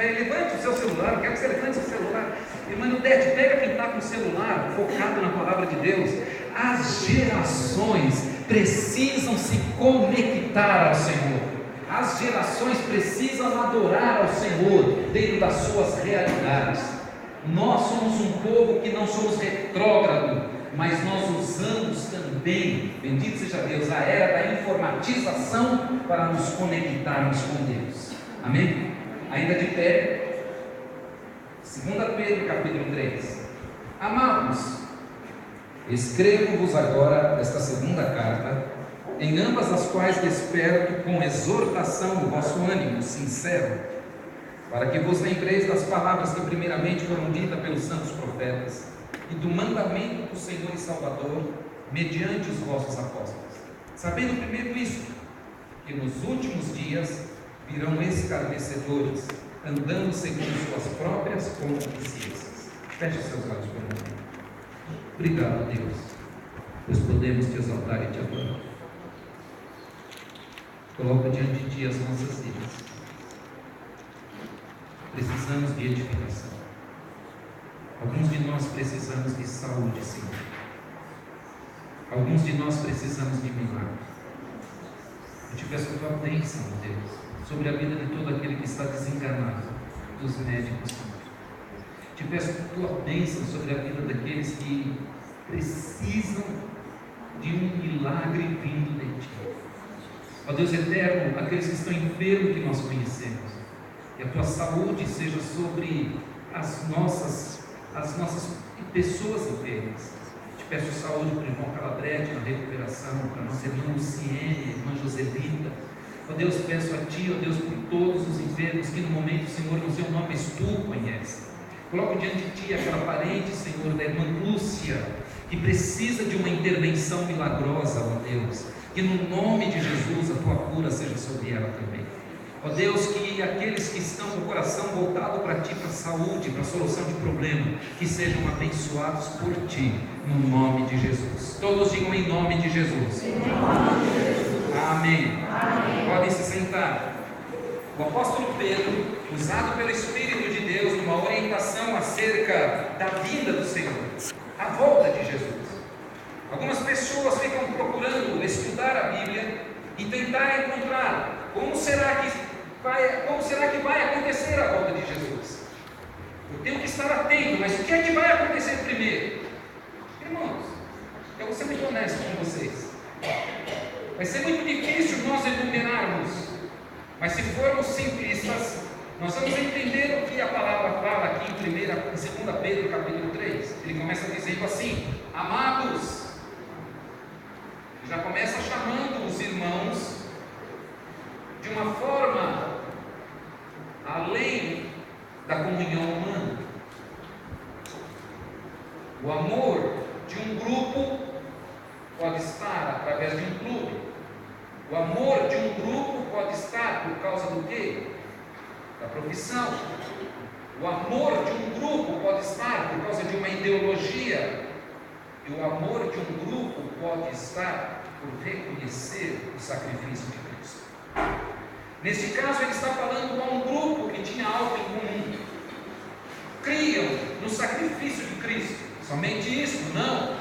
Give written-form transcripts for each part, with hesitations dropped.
levante o seu celular, eu quero que você levante o seu celular. Irmã Odete, pega quem está com o celular focado na palavra de Deus. As gerações precisam se conectar ao Senhor. As gerações precisam adorar ao Senhor dentro das suas realidades. Nós somos um povo que não somos retrógrado, mas nós usamos também, bendito seja Deus, a era da informatização para nos conectarmos com Deus. Amém? Ainda de pé, 2 Pedro capítulo 3. Amados, escrevo-vos agora esta segunda carta, em ambas as quais desperto com exortação o vosso ânimo sincero, para que vos lembreis das palavras que primeiramente foram ditas pelos santos profetas, e do mandamento do Senhor e Salvador, mediante os vossos apóstolos. Sabendo primeiro isto, que nos últimos dias virão escarnecedores, andando segundo suas próprias concupiscências. Feche seus olhos por um momento. Obrigado, Deus, pois podemos te exaltar e te adorar. Coloca diante de ti as nossas vidas. Precisamos de edificação. Alguns de nós precisamos de saúde, Senhor. Alguns de nós precisamos de milagre. Eu te peço a tua bênção, Deus, sobre a vida de todo aquele que está desenganado, dos médicos, Senhor. Te peço a tua bênção sobre a vida daqueles que precisam de um milagre vindo de ti. Ó Deus eterno, aqueles que estão enfermos que nós conhecemos, que a tua saúde seja sobre as nossas pessoas enfermas. Te peço saúde para o irmão Calabrete na recuperação, para a nossa irmã Luciene, irmã Joselita. Ó Deus, peço a ti, ó Deus, por todos os enfermos que no momento, Senhor, no seu nome tu conheces. Coloco diante de ti aquela parente, Senhor, da irmã Lúcia, que precisa de uma intervenção milagrosa, ó Deus. Que no nome de Jesus a tua cura seja sobre ela também. Ó Deus, que aqueles que estão com o coração voltado para ti, para a saúde, para a solução de problema, que sejam abençoados por ti, no nome de Jesus. Todos digam em nome de Jesus. Em nome de Jesus. Amém. Amém. Podem se sentar. O apóstolo Pedro, usado pelo Espírito de Deus numa orientação acerca da vinda do Senhor, a volta de Jesus. Algumas pessoas ficam procurando estudar a Bíblia e tentar encontrar como será que vai acontecer a volta de Jesus. Eu tenho que estar atento, mas o que é que vai acontecer primeiro? Irmãos, eu vou ser muito honesto com vocês. Vai ser muito difícil nós enumerarmos, mas se formos simplistas, nós vamos entender o que a palavra fala aqui em 2 Pedro capítulo 3. Ele começa dizendo assim: amados, já começa chamando os irmãos de uma forma além da comunhão humana. O amor de um grupo pode estar através de um clube. O amor de um grupo pode estar por causa do quê? Da profissão. O amor de um grupo pode estar por causa de uma ideologia. E o amor de um grupo pode estar por reconhecer o sacrifício de Cristo. Neste caso, ele está falando com um grupo que tinha algo em comum. Criam no sacrifício de Cristo. Somente isso? Não.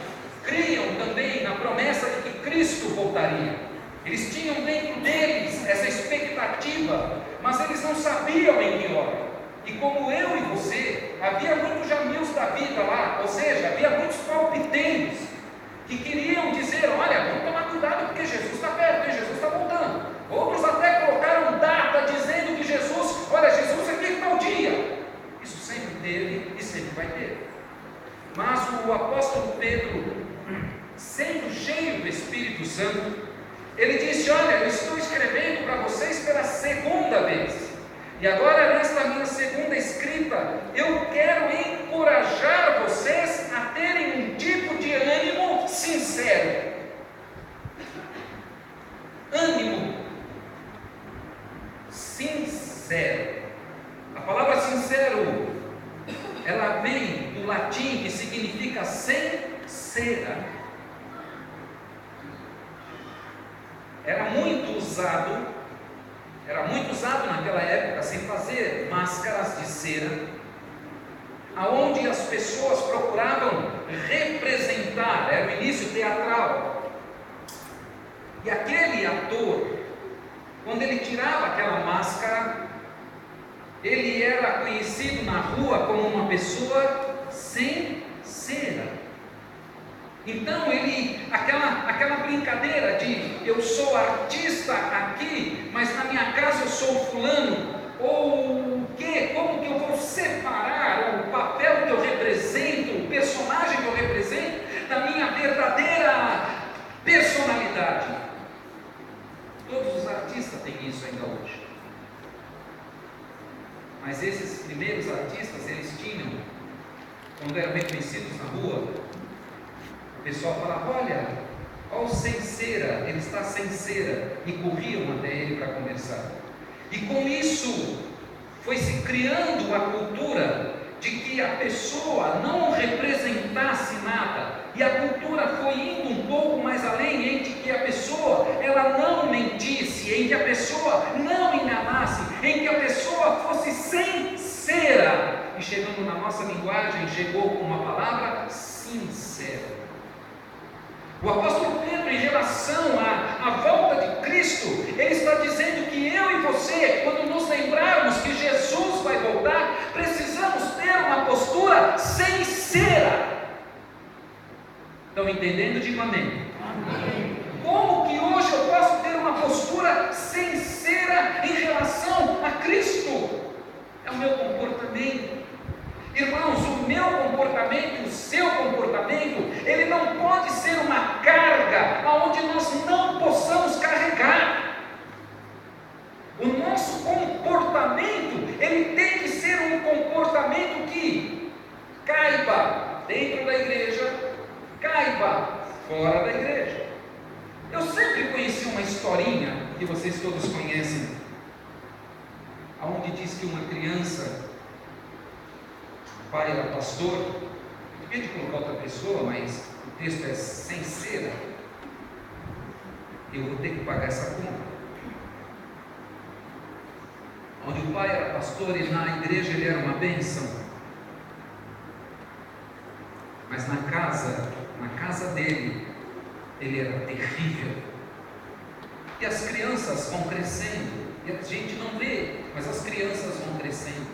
Criam também na promessa de que Cristo voltaria. Eles tinham dentro deles essa expectativa, mas eles não sabiam em que hora. E como eu e você, havia muitos Jamils da vida lá, ou seja, havia muitos palpiteiros que queriam dizer: olha, vamos tomar cuidado porque Jesus está perto, Jesus está voltando. Outros até colocaram data dizendo que Jesus, olha, Jesus aqui em tal dia. Isso sempre teve e sempre vai ter. Mas o apóstolo Pedro, sendo cheio do Espírito Santo, ele disse: olha, eu estou escrevendo para vocês pela segunda vez. E agora, nesta minha segunda escrita, eu quero encorajar vocês a terem um tipo de ânimo sincero. Ânimo sincero. A palavra sincero, ela vem do latim que significa sem cera. Era muito usado naquela época, sem fazer máscaras cera, aonde as pessoas procuravam representar, era o início teatral. E aquele ator, quando ele tirava aquela máscara, ele era conhecido na rua como uma pessoa sem cera. Então aquela brincadeira de eu sou artista aqui, mas na minha casa eu sou fulano, ou o quê? Como que eu vou separar o papel que eu represento, o personagem que eu represento, da minha verdadeira personalidade? Todos os artistas têm isso ainda hoje. Mas esses primeiros artistas, eles tinham, quando eram reconhecidos na rua, o pessoal falava: olha o sem cera, ele está sem cera, e corriam até ele para conversar. E com isso foi se criando a cultura de que a pessoa não representasse nada, e a cultura foi indo um pouco mais além, em que a pessoa ela não mentisse, em que a pessoa não enganasse, em que a pessoa fosse sincera. E chegando na nossa linguagem, chegou com uma palavra: sincera. O apóstolo Pedro, em relação à volta de Cristo, ele está dizendo que eu e você, quando nos lembrarmos que Jesus vai voltar, precisamos ter uma postura sincera. Estão entendendo? Digo amém. Amém. Como que hoje eu posso ter uma postura sincera em relação a Cristo? É o meu comportamento. Irmãos, o meu comportamento, o seu comportamento, ele não pode ser uma carga aonde nós não possamos carregar. O nosso comportamento, ele tem que ser um comportamento que caiba dentro da igreja, caiba fora da igreja. Eu sempre conheci uma historinha que vocês todos conhecem, aonde diz que uma criança, o pai era pastor. Eu devia de colocar outra pessoa, mas o texto é sem cera. Eu vou ter que pagar essa conta. Onde o pai era pastor e na igreja ele era uma bênção, mas na casa dele, ele era terrível. E as crianças vão crescendo, e a gente não vê, mas as crianças vão crescendo,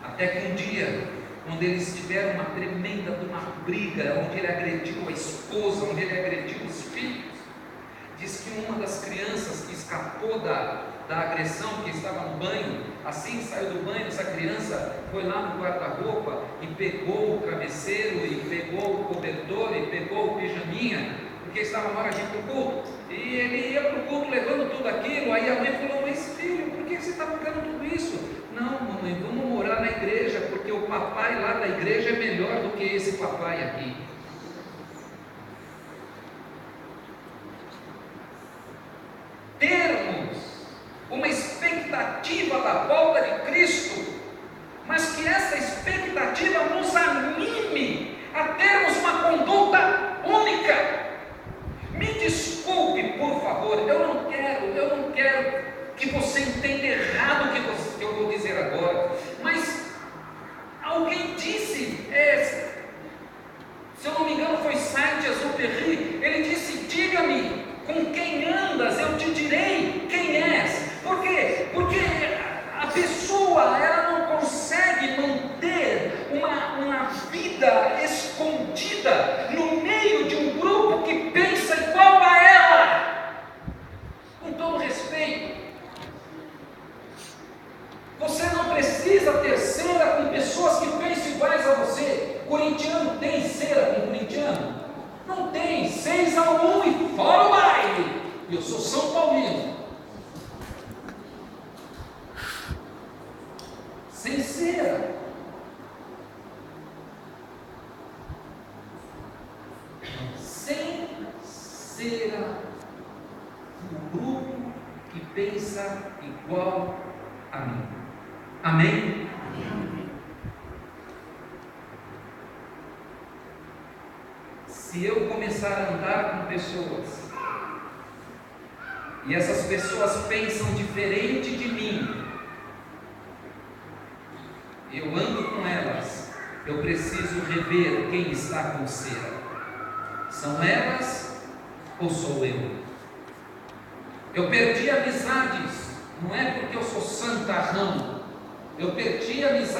até que um dia, quando eles tiveram uma tremenda briga, onde ele agrediu a esposa, onde ele agrediu os filhos, diz que uma das crianças que escapou da agressão, que estava no banho, assim saiu do banho, essa criança foi lá no guarda-roupa e pegou o travesseiro, e pegou o cobertor, e pegou o pijaminha, porque estava na hora de ir para o culto, e ele ia para o culto levando tudo aquilo. Aí a mãe falou: mas filho, por que você está pegando tudo isso? Não, mamãe, vamos morar na igreja, porque o papai lá da igreja é melhor do que esse papai aqui. Termos uma expectativa da volta de Cristo, mas que essa expectativa nos anime a termos uma conduta única. Me desculpe, por favor, eu não quero que você entenda errado o que eu vou dizer agora, mas alguém disse, se eu não me engano foi Saint-Exupéry, ele disse: diga-me com quem andas, eu te direi quem és. Por quê? Porque a pessoa ela não consegue manter uma vida escondida no meio de um grupo que pensa igual a ela. Com todo respeito, você não precisa ter cera com pessoas que pensam iguais a você. Corintiano tem cera com corintiano? Não tem. 6-1 e fora o baile. Eu sou São Paulino. Sem cera. Sem cera no grupo que pensa igual a mim. Amém? Amém. Se eu começar a andar com pessoas e essas pessoas pensam diferente de mim, eu ando com elas, eu preciso rever quem está com cera. São elas ou sou eu? Eu perdi amizades, não é porque eu sou santarrão, eu perdi amizades